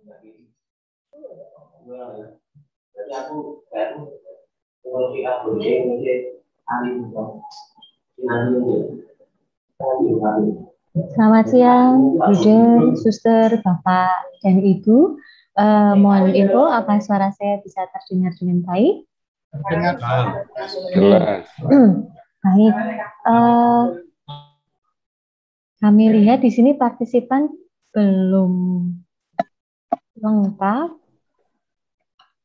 Selamat siang, Bude, Suster, Bapak, dan Ibu. Mohon info apa suara saya bisa terdengar dengan baik? Jelas. Baik. Kami lihat di sini partisipan belum lengkap.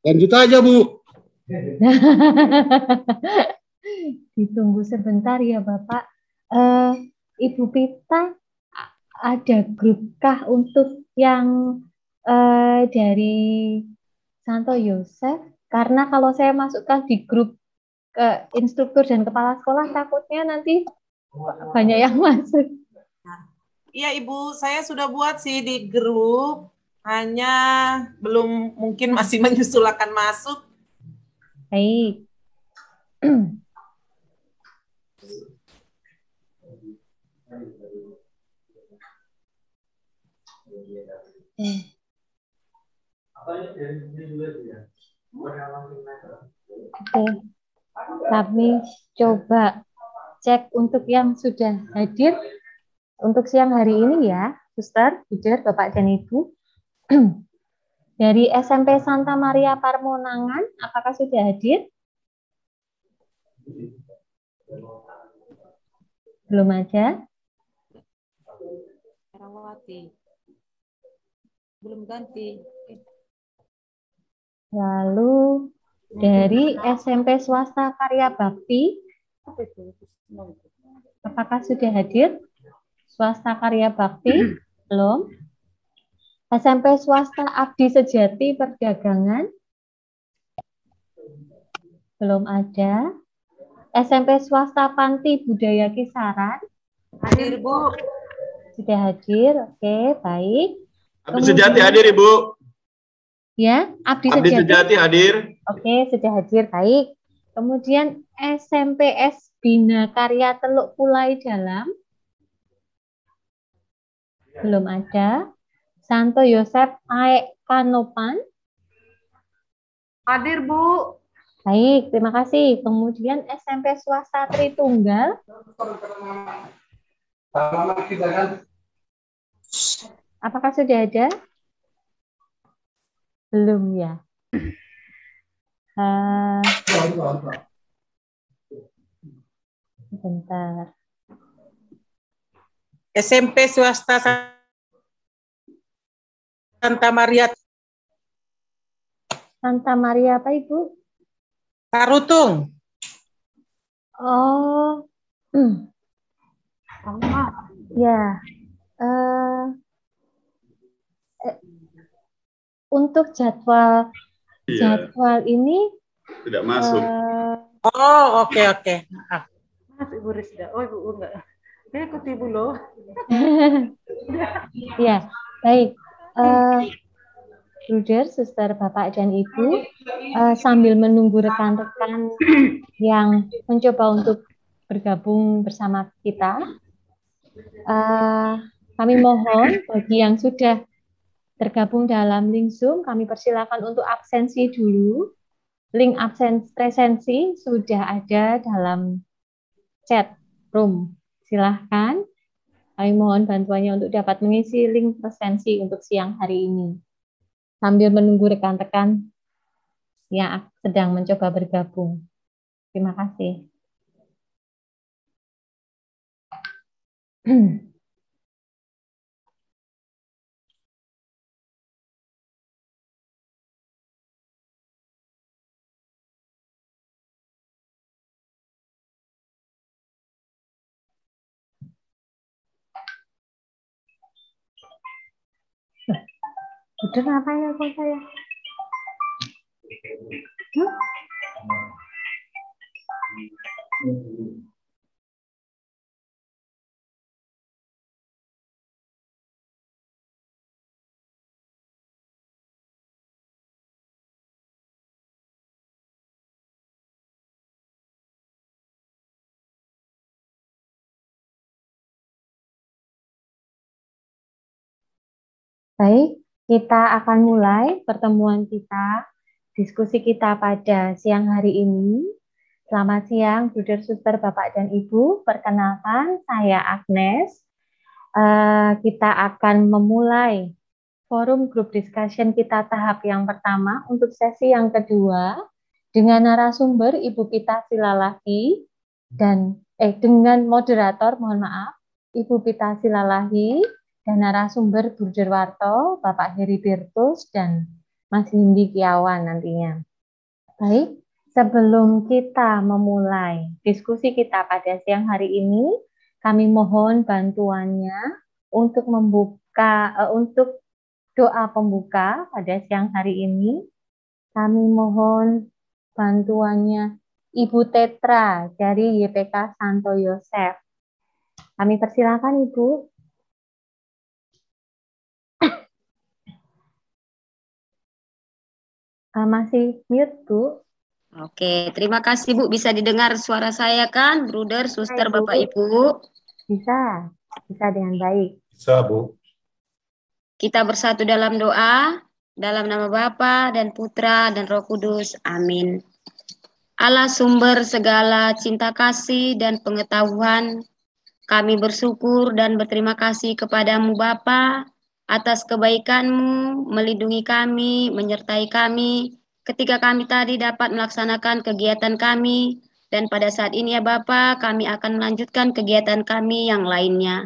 Lanjut aja, Bu. Ditunggu sebentar ya, Bapak. Ibu Pita, ada grup kah untuk yang dari Santo Yosef? Karena kalau saya masukkan di grup ke instruktur dan kepala sekolah, takutnya nanti banyak yang masuk. Iya Ibu, saya sudah buat sih di grup, hanya belum mungkin masih menyusul akan masuk. Baik. Oke, kami coba cek untuk yang sudah hadir untuk siang hari ini ya, Suster, Buder, Bapak dan Ibu. Dari SMP Santa Maria Parmonangan, apakah sudah hadir? Belum ada? Herawati. Belum ganti. Lalu dari SMP Swasta Karya Bakti, apakah sudah hadir? Swasta Karya Bakti? Belum. SMP Swasta Abdi Sejati Perdagangan? Belum ada. SMP Swasta Panti Budaya Kisaran? Hadir, Bu. Sudah hadir, oke, baik. Abdi Sejati hadir, Ibu. Ya, Abdi Sejati hadir. Oke, sudah hadir, baik. Kemudian SMPS Bina Karya Teluk Pulai Dalam? Belum ada. Santo Yosef Aek Kanopan? Hadir, Bu. Baik, terima kasih. Kemudian SMP Swasta Tritunggal? Apakah sudah ada? Belum ya. Sebentar. SMP Swasta Santa Maria Santa Maria apa, Ibu? Tarutung. Oh, ya. Untuk jadwal ini tidak masuk. Oh, oke. Mas, Ibu Rizda. Oh, Ibu enggak. Dia ikut Ibu loh. Ya, baik. Bruder, Suster, Bapak, dan Ibu, sambil menunggu rekan-rekan yang mencoba untuk bergabung bersama kita, kami mohon bagi yang sudah tergabung dalam link Zoom, kami persilakan untuk absensi dulu. Link presensi sudah ada dalam chat room. Silahkan. Kami mohon bantuannya untuk dapat mengisi link presensi untuk siang hari ini. Sambil menunggu rekan-rekan yang sedang mencoba bergabung. Terima kasih. Udah ngapain ya kok saya? Baik, Kita akan mulai pertemuan kita, diskusi kita pada siang hari ini. Selamat siang, Bruder, Suster, Bapak, dan Ibu. Perkenalkan, saya Agnes. Kita akan memulai forum group discussion kita tahap yang pertama untuk sesi yang kedua dengan narasumber Ibu Pita Silalahi dan dengan moderator, mohon maaf, Ibu Pita Silalahi dan narasumber Bruder Warto, Bapak Heri Tirtus, dan Mas Hindi Kiawan nantinya. Baik, sebelum kita memulai diskusi kita pada siang hari ini, kami mohon bantuannya untuk untuk doa pembuka pada siang hari ini. Kami mohon bantuannya Ibu Tetra dari YPK Santo Yosef. Kami persilakan Ibu. Masih mute, Bu. Oke, terima kasih Bu. Bisa didengar suara saya kan, Bruder, Suster, Hai, Bu. Bapak, Ibu? Bisa dengan baik. Bisa, Bu. Kita bersatu dalam doa, dalam nama Bapa dan Putra dan Roh Kudus. Amin. Allah sumber segala cinta kasih dan pengetahuan, kami bersyukur dan berterima kasih kepadamu Bapa atas kebaikan-Mu, melindungi kami, menyertai kami, ketika kami tadi dapat melaksanakan kegiatan kami, dan pada saat ini ya Bapa, kami akan melanjutkan kegiatan kami yang lainnya.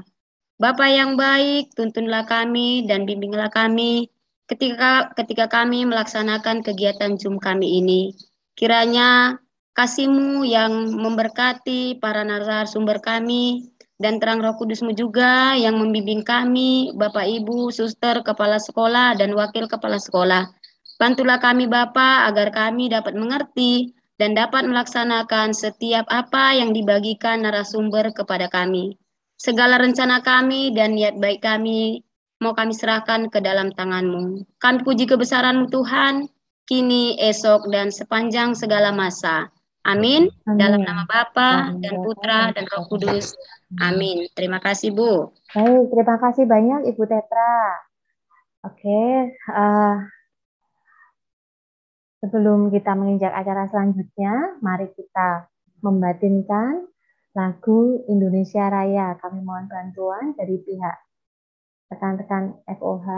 Bapa yang baik, tuntunlah kami dan bimbinglah kami ketika kami melaksanakan kegiatan Zoom kami ini. Kiranya kasih-Mu yang memberkati para narasumber kami, dan terang Roh Kudus-Mu juga yang membimbing kami, Bapak, Ibu, Suster, Kepala Sekolah, dan Wakil Kepala Sekolah. Bantulah kami Bapa agar kami dapat mengerti dan dapat melaksanakan setiap apa yang dibagikan narasumber kepada kami. Segala rencana kami dan niat baik kami mau kami serahkan ke dalam tangan-Mu. Kami puji kebesaran-Mu Tuhan, kini, esok, dan sepanjang segala masa. Amin. Dalam nama Bapa dan Putra dan Roh Kudus. Amin. Terima kasih, Bu. Baik, terima kasih banyak Ibu Tetra. Oke, sebelum kita menginjak acara selanjutnya, mari kita membatinkan lagu Indonesia Raya. Kami mohon bantuan dari pihak rekan-rekan FOH.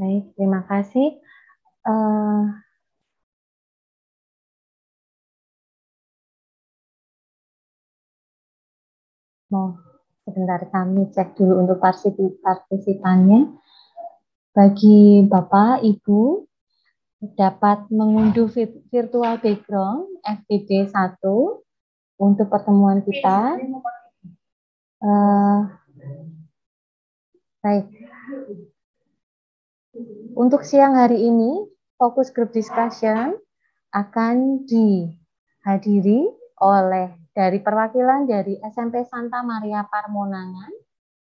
Baik, terima kasih. Mau sebentar kami cek dulu untuk partisipannya. Bagi Bapak, Ibu, dapat mengunduh virtual background FGD 1 untuk pertemuan kita. Baik. Untuk siang hari ini, fokus group discussion akan dihadiri oleh dari perwakilan dari SMP Santa Maria Parmonangan,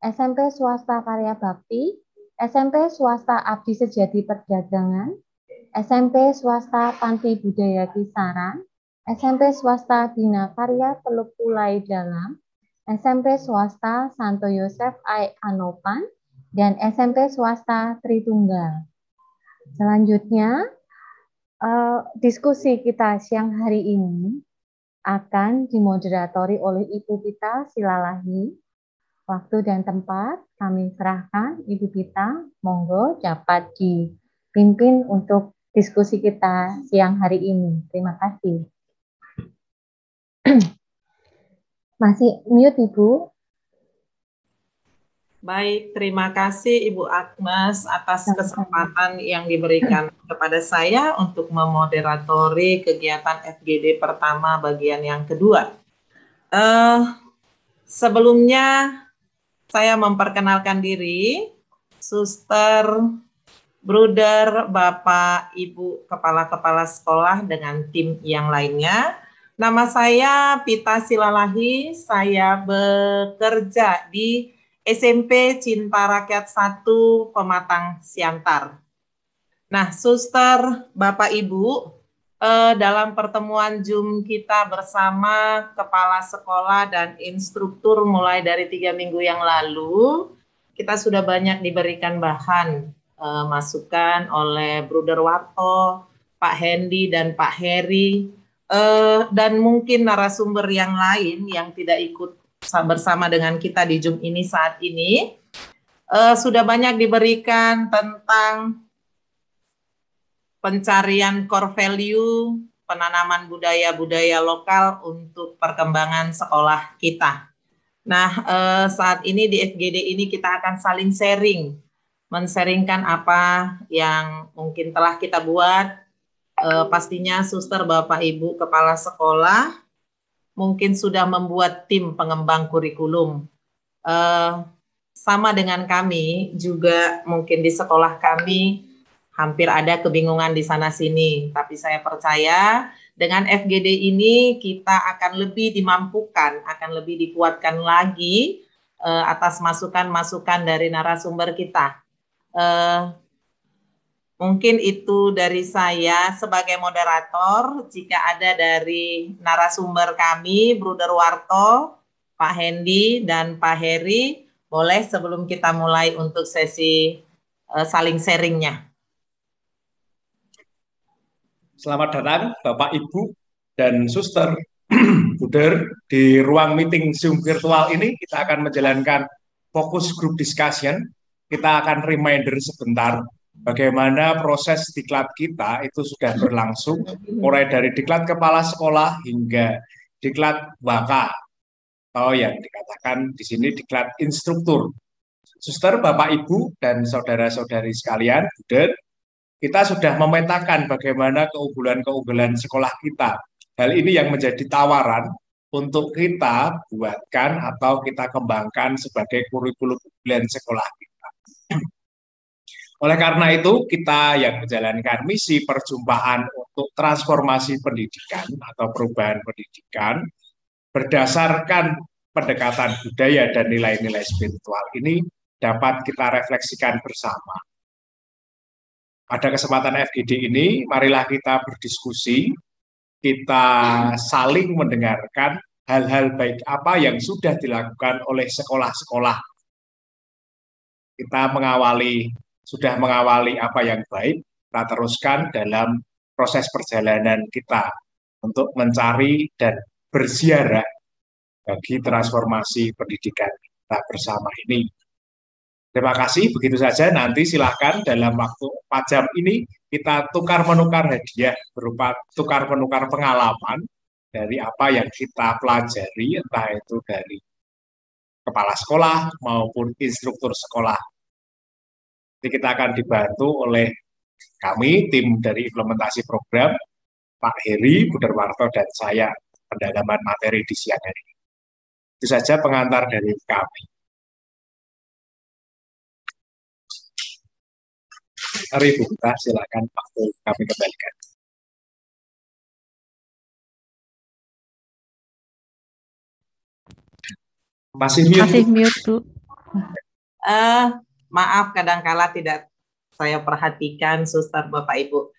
SMP Swasta Karya Bakti, SMP Swasta Abdi Sejati Perdagangan, SMP Swasta Panti Budaya Kisaran, SMP Swasta Bina Karya Teluk Pulai Dalam, SMP Swasta Santo Yosef Anopan, dan SMP Swasta Tritunggal. Selanjutnya, diskusi kita siang hari ini akan dimoderatori oleh Ibu Pita Silalahi. Waktu dan tempat kami serahkan, Ibu Pita, monggo dapat dipimpin untuk diskusi kita siang hari ini. Terima kasih. Masih mute, Ibu? Baik, terima kasih Ibu Agnes atas kesempatan yang diberikan kepada saya untuk memoderatori kegiatan FGD pertama bagian yang kedua. Sebelumnya saya memperkenalkan diri, Suster, Bruder, Bapak, Ibu, Kepala-Kepala Sekolah dengan tim yang lainnya. Nama saya Pita Silalahi, saya bekerja di SMP Cinta Rakyat 1 Pematang Siantar. Nah, Suster, Bapak, Ibu, dalam pertemuan Zoom kita bersama Kepala Sekolah dan Instruktur mulai dari 3 minggu yang lalu, kita sudah banyak diberikan bahan masukan oleh Bruder Warto, Pak Hendy, dan Pak Heri, dan mungkin narasumber yang lain yang tidak ikut bersama dengan kita di Zoom ini saat ini, sudah banyak diberikan tentang pencarian core value, penanaman budaya-budaya lokal untuk perkembangan sekolah kita. Nah, saat ini di FGD ini kita akan saling sharing, men-sharingkan apa yang mungkin telah kita buat. Pastinya Suster, Bapak, Ibu, Kepala Sekolah mungkin sudah membuat tim pengembang kurikulum. Sama dengan kami, juga mungkin di sekolah kami hampir ada kebingungan di sana-sini. Tapi saya percaya dengan FGD ini kita akan lebih dimampukan, akan lebih dikuatkan lagi atas masukan-masukan dari narasumber kita. Mungkin itu dari saya sebagai moderator. Jika ada dari narasumber kami, Bruder Warto, Pak Hendy, dan Pak Heri, boleh sebelum kita mulai untuk sesi saling sharingnya. Selamat datang Bapak, Ibu, dan Suster, Bruder. Di ruang meeting Zoom virtual ini kita akan menjalankan fokus group discussion. Kita akan reminder sebentar bagaimana proses diklat kita itu sudah berlangsung, mulai dari diklat kepala sekolah hingga diklat waka, atau yang dikatakan di sini diklat instruktur. Suster, Bapak, Ibu, dan saudara-saudari sekalian, Bruder, kita sudah memetakan bagaimana keunggulan-keunggulan sekolah kita. Hal ini yang menjadi tawaran untuk kita buatkan atau kita kembangkan sebagai kurikulum unggulan sekolah kita. Oleh karena itu, kita yang menjalankan misi perjumpaan untuk transformasi pendidikan atau perubahan pendidikan berdasarkan pendekatan budaya dan nilai-nilai spiritual ini dapat kita refleksikan bersama. Pada kesempatan FGD ini, marilah kita berdiskusi, kita saling mendengarkan hal-hal baik apa yang sudah dilakukan oleh sekolah-sekolah. Kita sudah mengawali apa yang baik, kita teruskan dalam proses perjalanan kita untuk mencari dan berziarah bagi transformasi pendidikan kita bersama ini. Terima kasih, begitu saja. Nanti silahkan dalam waktu 4 jam ini kita tukar-menukar hadiah berupa tukar-menukar pengalaman dari apa yang kita pelajari, entah itu dari kepala sekolah maupun instruktur sekolah. Jadi kita akan dibantu oleh Kami, tim dari implementasi program, Pak Heri, Bu Darwarto, dan saya, pendalaman materi di siang hari ini. Itu saja pengantar dari kami. Mari Bu Gita, silakan waktu kami kembalikan. Masih mute, Bu. Maaf, kadangkala tidak saya perhatikan, Suster, Bapak, Ibu.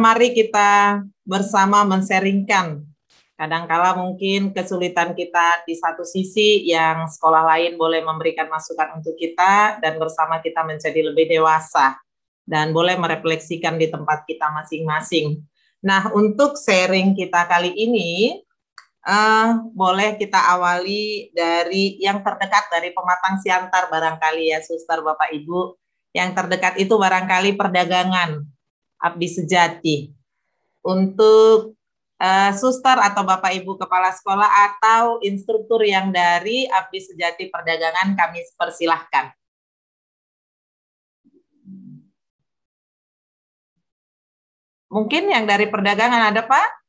Mari kita bersama men-sharingkan. Kadangkala mungkin kesulitan kita di satu sisi yang sekolah lain boleh memberikan masukan untuk kita dan bersama kita menjadi lebih dewasa dan boleh merefleksikan di tempat kita masing-masing. Nah, untuk sharing kita kali ini, boleh kita awali dari yang terdekat dari Pematang Siantar barangkali ya, Suster, Bapak, Ibu. Yang terdekat itu barangkali perdagangan, abdi sejati. Untuk Suster atau Bapak Ibu Kepala Sekolah atau instruktur yang dari abdi sejati perdagangan, kami persilahkan. Mungkin yang dari perdagangan ada, Pak?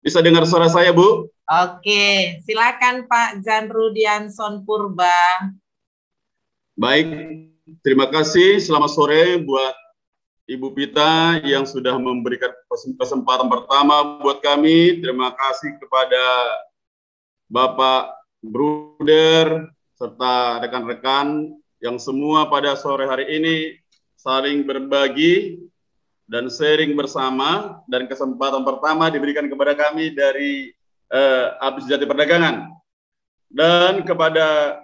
Bisa dengar suara saya, Bu? Oke, silakan Pak Janrudianson Purba. Baik, terima kasih. Selamat sore buat Ibu Pita yang sudah memberikan kesempatan pertama buat kami. Terima kasih kepada Bapak Bruder serta rekan-rekan yang semua pada sore hari ini saling berbagi dan sharing bersama, dan kesempatan pertama diberikan kepada kami dari Abdi Sejati Perdagangan. Dan kepada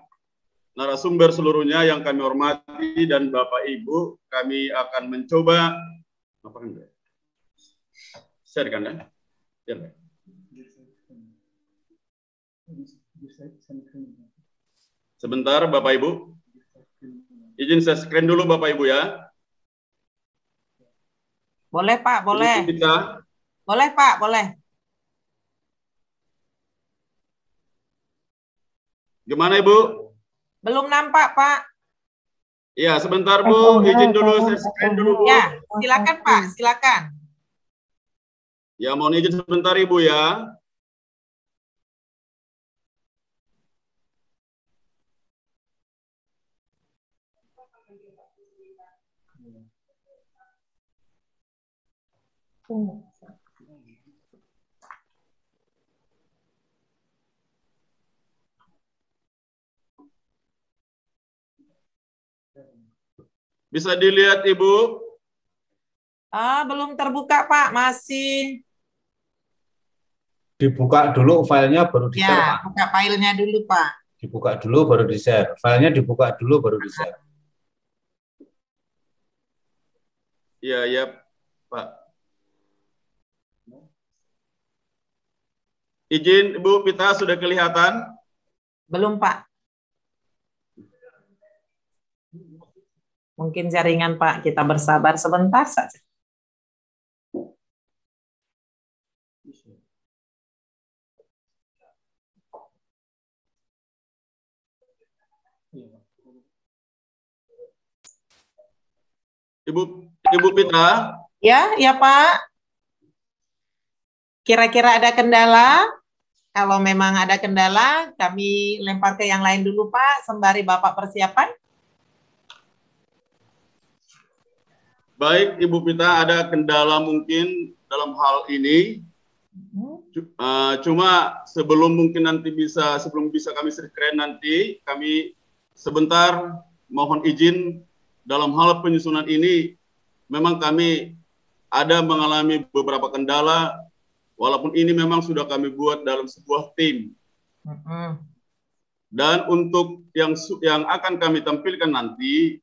narasumber seluruhnya yang kami hormati dan Bapak Ibu, kami akan mencoba share kan ya? Sebentar Bapak Ibu. Izin saya screen dulu Bapak Ibu ya. Boleh Pak, boleh. Kita. Boleh Pak, boleh. Gimana Ibu? Belum nampak Pak. Ya, sebentar Bu, izin dulu saya screen dulu Bu. Ya, silakan Pak, silakan. Ya, mohon izin sebentar Ibu ya. Bisa dilihat Ibu? Belum terbuka Pak, masih. Dibuka dulu filenya baru di-share, Ya, Pak. buka filenya dulu Pak. Dibuka dulu baru di-share. Filenya dibuka dulu baru di-share. Iya, ya Pak. Izin Ibu Pita sudah kelihatan? Belum Pak. Mungkin jaringan Pak, kita bersabar sebentar saja. Ibu Pita? Ya, ya Pak. Kira-kira ada kendala? Kalau memang ada kendala, kami lempar ke yang lain dulu Pak, sembari Bapak persiapan. Baik, Ibu Pita, ada kendala mungkin dalam hal ini. Cuma sebelum bisa kami screen nanti, kami sebentar mohon izin dalam hal penyusunan ini. Memang kami ada mengalami beberapa kendala, walaupun ini memang sudah kami buat dalam sebuah tim. Dan untuk yang akan kami tampilkan nanti,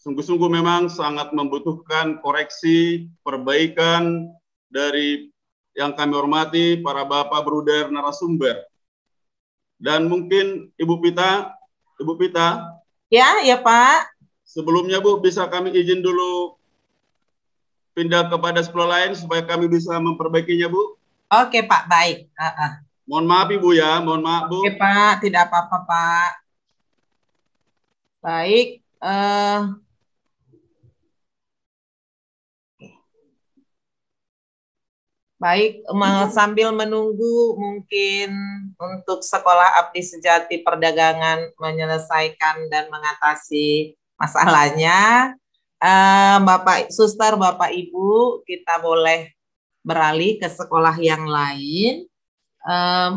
sungguh-sungguh memang sangat membutuhkan koreksi, perbaikan dari yang kami hormati para Bapak Bruder narasumber. Dan mungkin Ibu Pita. Ya Pak. Sebelumnya Bu, bisa kami izin dulu pindah kepada sekolah lain supaya kami bisa memperbaikinya Bu. Oke Pak, baik. Mohon maaf Ibu ya, mohon maaf Bu. Oke Pak, tidak apa-apa Pak. Baik, baik, sambil menunggu mungkin untuk Sekolah Abdi Sejati Perdagangan menyelesaikan dan mengatasi masalahnya, Bapak Suster, Bapak Ibu, kita boleh beralih ke sekolah yang lain,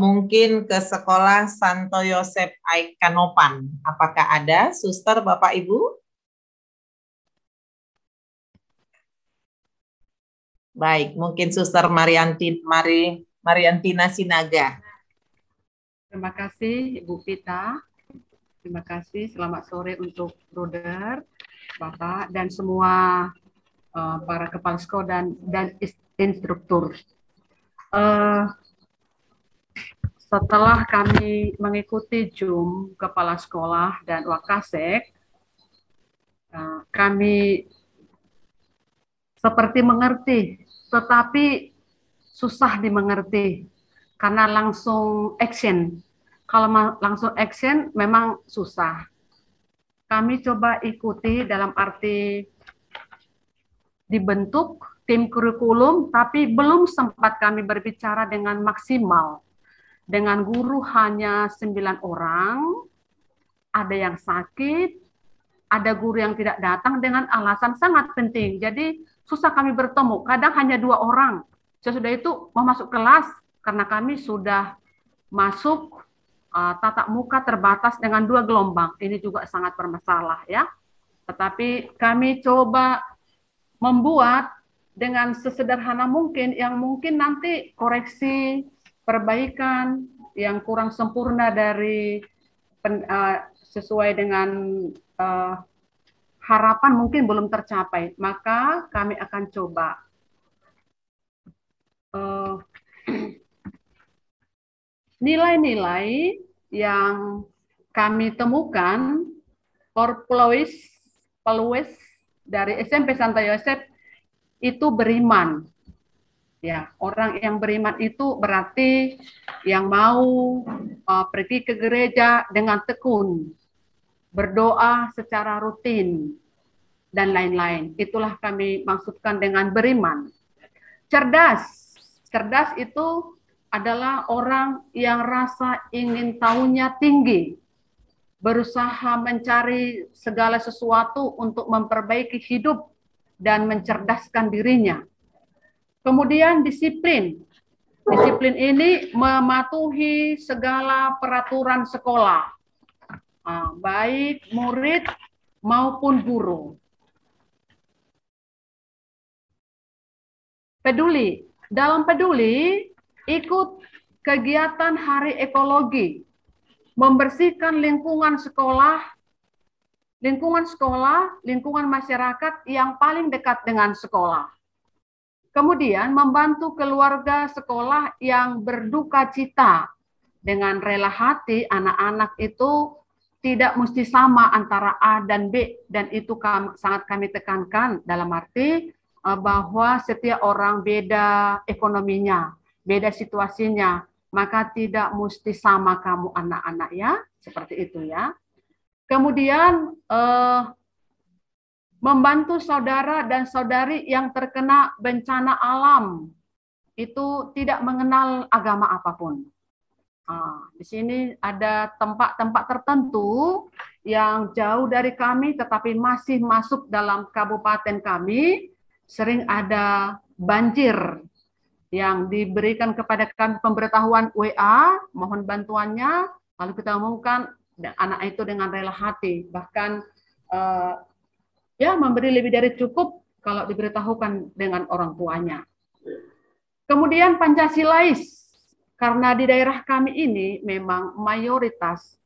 mungkin ke Sekolah Santo Yosef Aikanopan. Apakah ada Suster, Bapak Ibu? Baik, mungkin Suster Mariantina Sinaga. Terima kasih Ibu Pita. Terima kasih. Selamat sore untuk Bruder, Bapak, dan semua para kepala sekolah dan instruktur. Setelah kami mengikuti Zoom kepala sekolah dan Wakasek, kami seperti mengerti, tetapi susah dimengerti karena langsung action. Kalau langsung action memang susah. Kami coba ikuti dalam arti dibentuk tim kurikulum, tapi belum sempat kami berbicara dengan maksimal. Dengan guru hanya 9 orang, ada yang sakit, ada guru yang tidak datang dengan alasan sangat penting. Jadi susah kami bertemu, kadang hanya 2 orang. Sesudah itu mau masuk kelas, karena kami sudah masuk tatap muka terbatas dengan 2 gelombang. Ini juga sangat bermasalah ya. Tetapi kami coba membuat dengan sesederhana mungkin, yang mungkin nanti koreksi, perbaikan yang kurang sempurna dari sesuai dengan harapan mungkin belum tercapai, maka kami akan coba nilai-nilai yang kami temukan peluis dari SMP Santo Yosef itu beriman. Ya, orang yang beriman itu berarti yang mau pergi ke gereja dengan tekun, berdoa secara rutin, dan lain-lain. Itulah kami maksudkan dengan beriman. Cerdas. Cerdas itu adalah orang yang rasa ingin tahunya tinggi, berusaha mencari segala sesuatu untuk memperbaiki hidup dan mencerdaskan dirinya. Kemudian disiplin. Disiplin ini mematuhi segala peraturan sekolah, baik murid maupun guru. Peduli. Dalam peduli, ikut kegiatan hari ekologi, membersihkan lingkungan sekolah, lingkungan masyarakat yang paling dekat dengan sekolah. Kemudian membantu keluarga sekolah yang berduka cita. Dengan rela hati, anak-anak itu tidak mesti sama antara A dan B, dan itu sangat kami tekankan dalam arti bahwa setiap orang beda ekonominya, beda situasinya, maka tidak mesti sama kamu anak-anak ya, seperti itu ya. Kemudian membantu saudara dan saudari yang terkena bencana alam, itu tidak mengenal agama apapun. Di sini ada tempat-tempat tertentu yang jauh dari kami, tetapi masih masuk dalam kabupaten kami. Sering ada banjir yang diberikan kepada kami pemberitahuan WA, mohon bantuannya, lalu kita umumkan anak itu dengan rela hati, bahkan ya memberi lebih dari cukup kalau diberitahukan dengan orang tuanya. Kemudian Pancasilais, karena di daerah kami ini memang mayoritas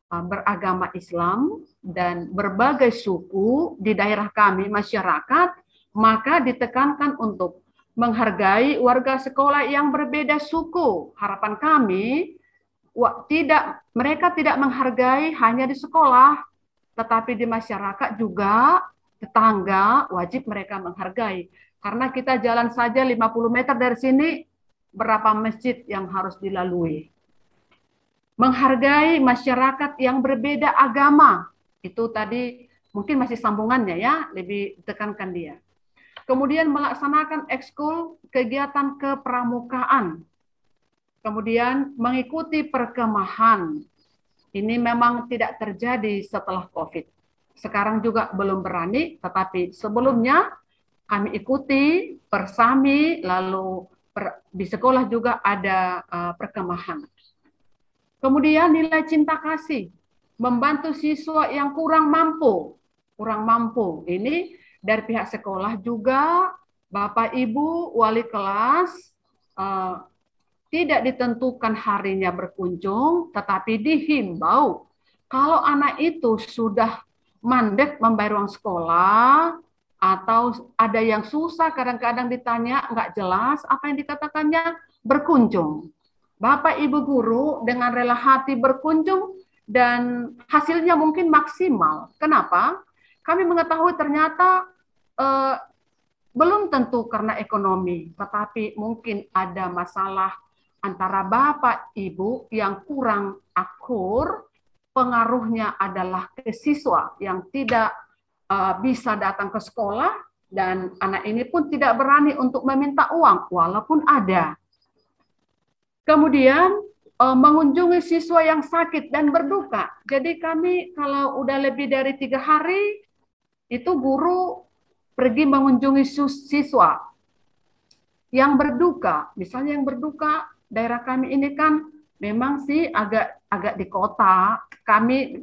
beragama Islam dan berbagai suku di daerah kami masyarakat, maka ditekankan untuk menghargai warga sekolah yang berbeda suku. Harapan kami mereka tidak menghargai hanya di sekolah, tetapi di masyarakat juga tetangga wajib mereka menghargai. Karena kita jalan saja 50 meter dari sini, berapa masjid yang harus dilalui. Menghargai masyarakat yang berbeda agama, Itu tadi mungkin masih sambungannya ya, lebih tekankan dia. Kemudian melaksanakan ekskul kegiatan kepramukaan. Kemudian mengikuti perkemahan. Ini memang tidak terjadi setelah COVID. Sekarang juga belum berani, tetapi sebelumnya kami ikuti persami, lalu di sekolah juga ada perkemahan. Kemudian nilai cinta kasih, membantu siswa yang kurang mampu. Ini dari pihak sekolah juga, Bapak Ibu wali kelas tidak ditentukan harinya berkunjung, tetapi dihimbau kalau anak itu sudah mandek membayar uang sekolah atau ada yang susah, kadang-kadang ditanya nggak jelas apa yang dikatakannya, berkunjung. Bapak Ibu guru dengan rela hati berkunjung dan hasilnya mungkin maksimal. Kenapa? Kami mengetahui ternyata belum tentu karena ekonomi, tetapi mungkin ada masalah antara Bapak Ibu yang kurang akur, pengaruhnya adalah ke siswa yang tidak bisa datang ke sekolah, dan anak ini pun tidak berani untuk meminta uang, walaupun ada. Kemudian mengunjungi siswa yang sakit dan berduka. Jadi kami kalau udah lebih dari 3 hari, itu guru pergi mengunjungi siswa yang berduka. Misalnya yang berduka, daerah kami ini kan memang sih agak di kota. Kami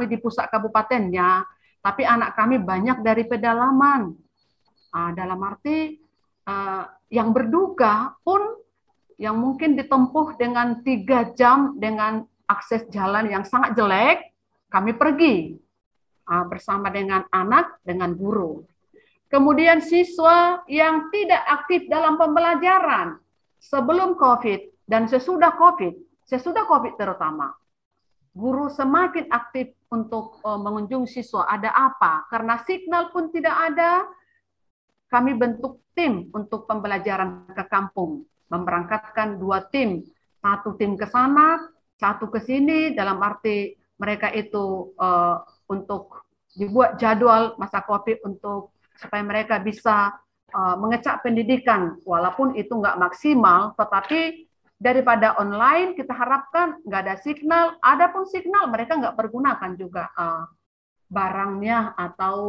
di pusat kabupatennya, tapi anak kami banyak dari pedalaman. Dalam arti yang berduka pun yang mungkin ditempuh dengan 3 jam dengan akses jalan yang sangat jelek, kami pergi bersama dengan anak, dengan guru. Kemudian siswa yang tidak aktif dalam pembelajaran sebelum COVID dan sesudah COVID terutama. Guru semakin aktif untuk mengunjungi siswa. Ada apa? Karena signal pun tidak ada, kami bentuk tim untuk pembelajaran ke kampung. Memberangkatkan 2 tim. 1 tim ke sana, 1 ke sini, dalam arti mereka itu untuk dibuat jadwal masa COVID untuk supaya mereka bisa mengecak pendidikan, walaupun itu nggak maksimal, tetapi daripada online kita harapkan nggak ada signal, ada pun signal mereka nggak pergunakan juga barangnya atau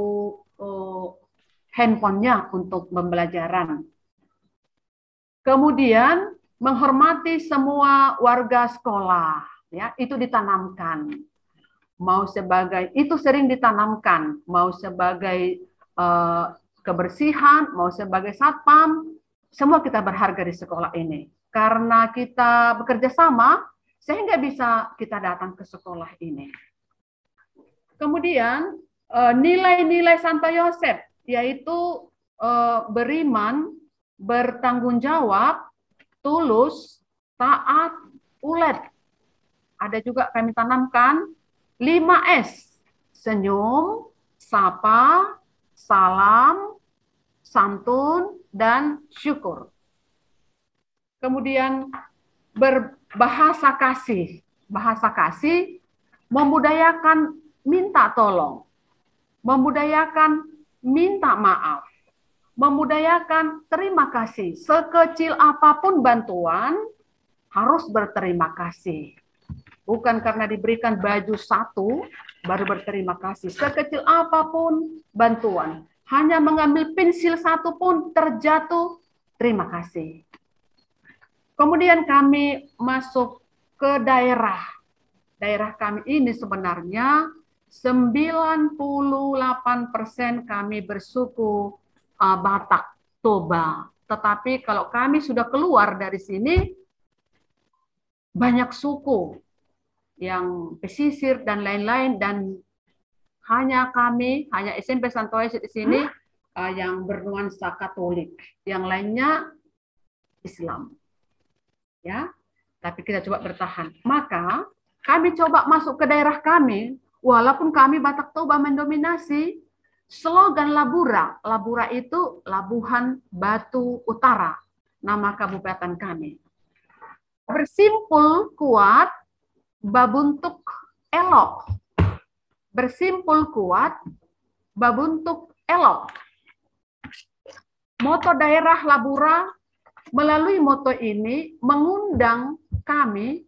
handphonenya untuk pembelajaran. Kemudian menghormati semua warga sekolah, ya itu ditanamkan. Mau sebagai itu sering ditanamkan, mau sebagai kebersihan, mau sebagai satpam, semua kita berharga di sekolah ini. Karena kita bekerja sama, sehingga bisa kita datang ke sekolah ini. Kemudian nilai-nilai Santo Yosef, yaitu beriman, bertanggung jawab, tulus, taat, ulet. Ada juga kami tanamkan 5S, senyum, sapa, salam, santun, dan syukur. Kemudian berbahasa kasih. Bahasa kasih membudayakan minta tolong, membudayakan minta maaf, membudayakan terima kasih. Sekecil apapun bantuan, harus berterima kasih. Bukan karena diberikan baju 1, baru berterima kasih. Sekecil apapun bantuan, hanya mengambil pensil 1 pun terjatuh, terima kasih. Kemudian kami masuk ke daerah. Daerah kami ini sebenarnya 98% kami bersuku Batak, Toba. Tetapi kalau kami sudah keluar dari sini, banyak suku yang pesisir dan lain-lain, dan hanya SMP Santo Yosef di sini yang bernuansa Katolik, yang lainnya Islam. Ya, tapi kita coba bertahan. Maka kami coba masuk ke daerah kami, walaupun kami Batak Toba mendominasi, slogan Labura. Labura itu Labuhan Batu Utara, nama kabupaten kami. Bersimpul kuat, babuntuk elok. bersimpul kuat, babuntuk elok. Moto daerah Labura melalui moto ini mengundang kami,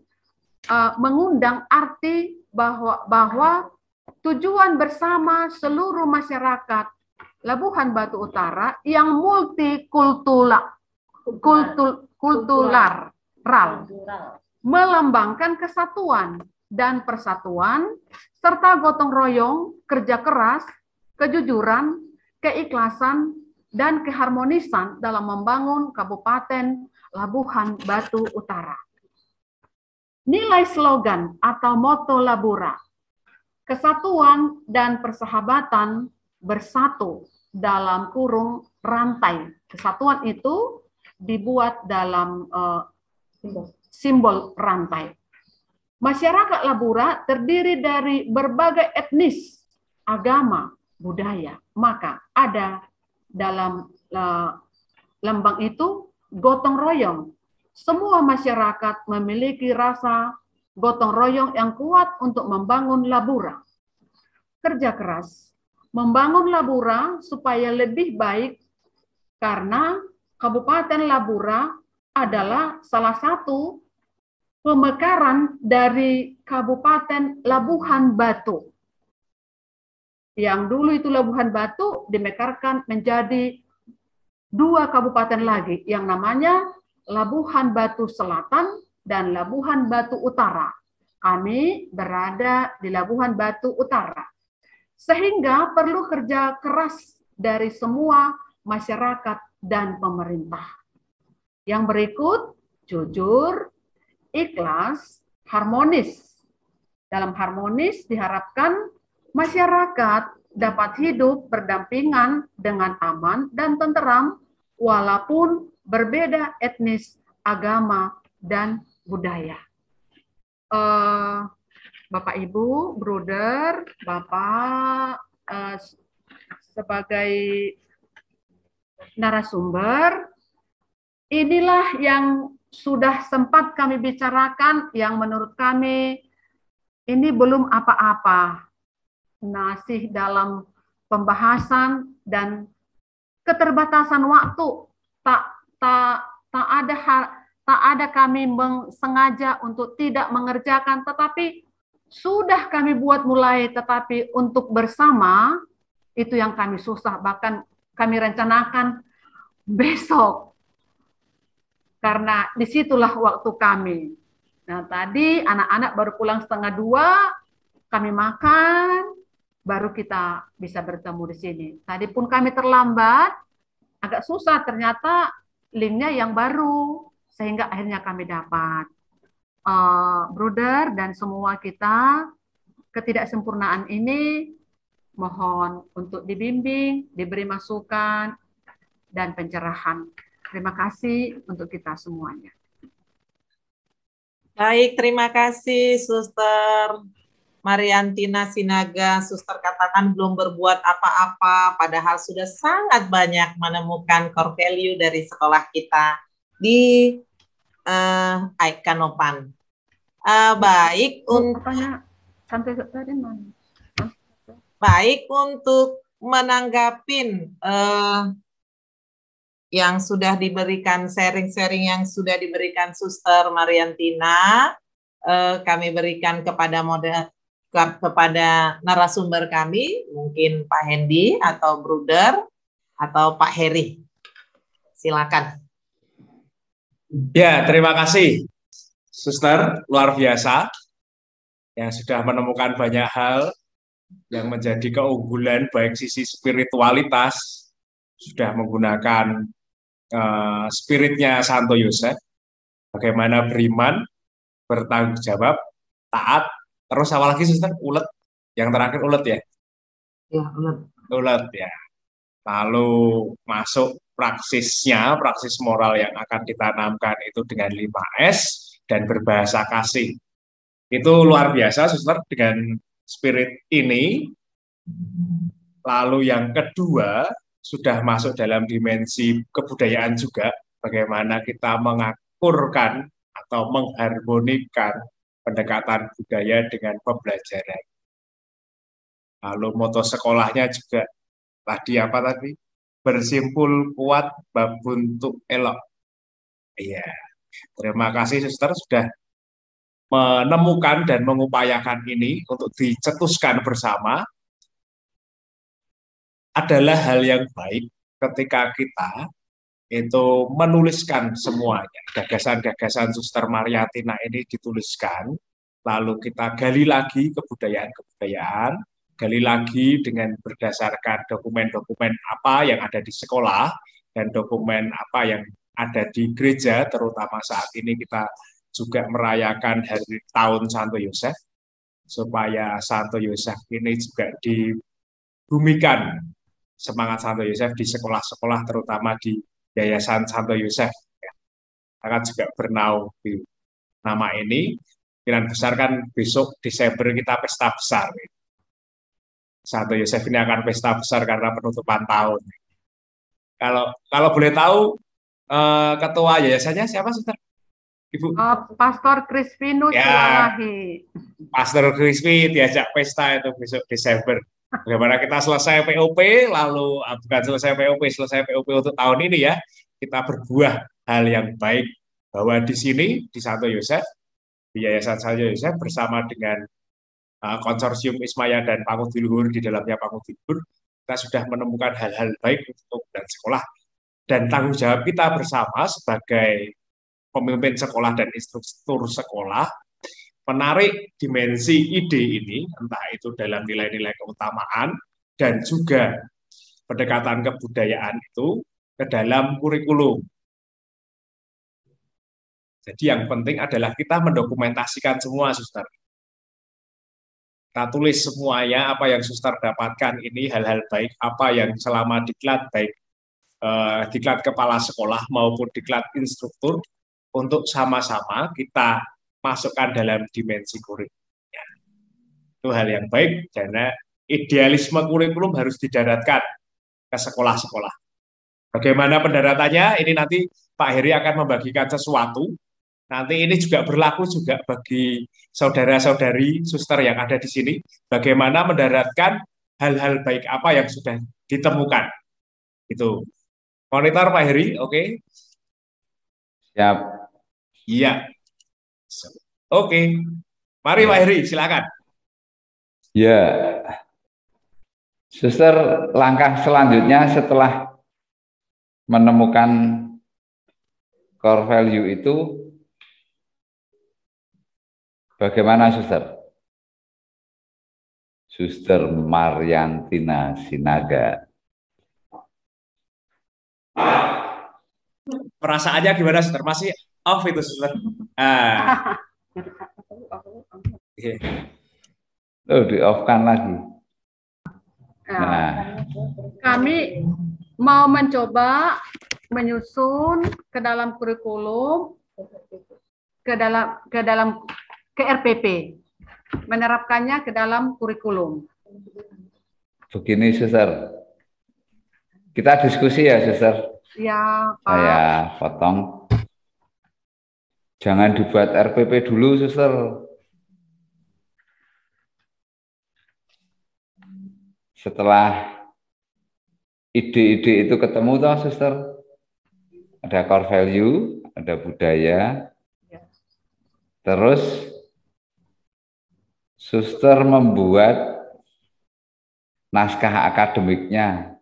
mengundang arti bahwa tujuan bersama seluruh masyarakat Labuhan Batu Utara yang multikultural, melambangkan kesatuan dan persatuan, serta gotong royong, kerja keras, kejujuran, keikhlasan, dan keharmonisan dalam membangun Kabupaten Labuhan Batu Utara. Nilai slogan atau moto Labura, kesatuan dan persahabatan bersatu dalam kurung rantai. Kesatuan itu dibuat dalam simbol rantai. Masyarakat Labura terdiri dari berbagai etnis, agama, budaya. Maka ada dalam lambang itu gotong royong. Semua masyarakat memiliki rasa gotong royong yang kuat untuk membangun Labura. Kerja keras, membangun Labura supaya lebih baik karena Kabupaten Labura adalah salah satu pemekaran dari Kabupaten Labuhan Batu. Yang dulu itu Labuhan Batu dimekarkan menjadi 2 kabupaten lagi yang namanya Labuhan Batu Selatan dan Labuhan Batu Utara. Kami berada di Labuhan Batu Utara. Sehingga perlu kerja keras dari semua masyarakat dan pemerintah. Yang berikut, jujur, ikhlas, harmonis. Dalam harmonis diharapkan masyarakat dapat hidup berdampingan dengan aman dan tenteram walaupun berbeda etnis, agama, dan budaya. Bapak, Ibu, Bruder, Bapak sebagai narasumber, inilah yang sudah sempat kami bicarakan yang menurut kami ini belum apa-apa. Masih dalam pembahasan dan keterbatasan waktu. Tak ada kami sengaja untuk tidak mengerjakan, tetapi sudah kami buat mulai, tetapi untuk bersama itu yang kami susah. Bahkan kami rencanakan besok. Karena disitulah waktu kami. Nah, tadi anak-anak baru pulang 1:30, kami makan, baru kita bisa bertemu di sini. Tadi pun kami terlambat, agak susah ternyata linknya yang baru, sehingga akhirnya kami dapat. Bruder dan semua kita, ketidaksempurnaan ini mohon untuk dibimbing, diberi masukan, dan pencerahan. Terima kasih untuk kita semuanya. Baik, terima kasih Suster Mariantina Sinaga. Suster katakan belum berbuat apa-apa, padahal sudah sangat banyak menemukan core value dari sekolah kita di Aikanopan. Baik untuk menanggapin yang sudah diberikan, sharing-sharing yang sudah diberikan Suster Mariantina, kami berikan kepada narasumber kami, mungkin Pak Hendi atau Bruder atau Pak Heri. Silakan. Ya, terima kasih Suster, luar biasa yang sudah menemukan banyak hal yang menjadi keunggulan baik sisi spiritualitas, sudah menggunakan spiritnya Santo Yosef, bagaimana beriman, bertanggung jawab, taat, terus apa lagi Suster? Ulet, yang terakhir ulet ya? Ya, ulet. Ulet ya. Lalu masuk praksisnya, praksis moral yang akan ditanamkan itu dengan 5S dan berbahasa kasih. Itu luar biasa Suster dengan spirit ini. Lalu yang kedua, sudah masuk dalam dimensi kebudayaan juga, bagaimana kita mengakurkan atau mengharmonikan pendekatan budaya dengan pembelajaran. Lalu moto sekolahnya juga tadi apa tadi? Bersimpul kuat, babuntuk elok. Iya, terima kasih suster sudah menemukan dan mengupayakan ini untuk dicetuskan bersama. Adalah hal yang baik ketika kita itu menuliskan semuanya. Gagasan-gagasan Suster Mariatina ini dituliskan, lalu kita gali lagi kebudayaan-kebudayaan, gali lagi dengan berdasarkan dokumen-dokumen apa yang ada di sekolah, dan dokumen apa yang ada di gereja, terutama saat ini kita juga merayakan hari tahun Santo Yosef, supaya Santo Yosef ini juga dibumikan semangat Santo Yosef di sekolah-sekolah, terutama di Yayasan Santo Yosef. Akan juga bernaung di nama ini. Kemungkinan besar kan besok Desember kita pesta besar. Santo Yosef ini akan pesta besar karena penutupan tahun. Kalau boleh tahu, ketua yayasannya siapa, Suster? Ibu? Pastor Crispinus Silalahi. Pastor Crispy diajak pesta itu besok Desember. Bagaimana kita selesai POP, lalu bukan selesai POP untuk tahun ini ya, kita berbuah hal yang baik bahwa di sini di Santo Yosef, di Yayasan Santo Yosef bersama dengan konsorsium Ismaya dan Pangudi Luhur di dalamnya Pangudi Luhur, kita sudah menemukan hal-hal baik untuk dan sekolah, dan tanggung jawab kita bersama sebagai pemimpin sekolah dan instruktur sekolah menarik dimensi ide ini, entah itu dalam nilai-nilai keutamaan dan juga pendekatan kebudayaan itu ke dalam kurikulum. Jadi yang penting adalah kita mendokumentasikan semua, Suster. Kita tulis semuanya apa yang Suster dapatkan ini, hal-hal baik apa yang selama diklat, baik diklat kepala sekolah maupun diklat instruktur, untuk sama-sama kita masukkan dalam dimensi kurikulumnya. Itu hal yang baik, karena idealisme kurikulum harus didaratkan ke sekolah-sekolah. Bagaimana pendaratannya? Ini nanti Pak Heri akan membagikan sesuatu. Nanti ini juga berlaku juga bagi saudara-saudari suster yang ada di sini. Bagaimana mendaratkan hal-hal baik apa yang sudah ditemukan. Itu. Monitor Pak Heri, oke? Siap. Iya. Oke, mari Pak Heri, silakan. Ya, Suster, langkah selanjutnya setelah menemukan core value itu, bagaimana Suster? Suster Mariantina Sinaga. Perasaannya gimana, Suster? Masih off itu, Suster? Oh, di-off-kan lagi. Nah, kami mau mencoba menyusun ke dalam kurikulum, ke RPP, menerapkannya ke dalam kurikulum. Begini, Suster. Kita diskusi ya, Suster. Ya, Pak. Saya potong. Jangan dibuat RPP dulu, Suster. Setelah ide-ide itu ketemu, toh, Suster. Ada core value, ada budaya. Terus Suster membuat naskah akademiknya.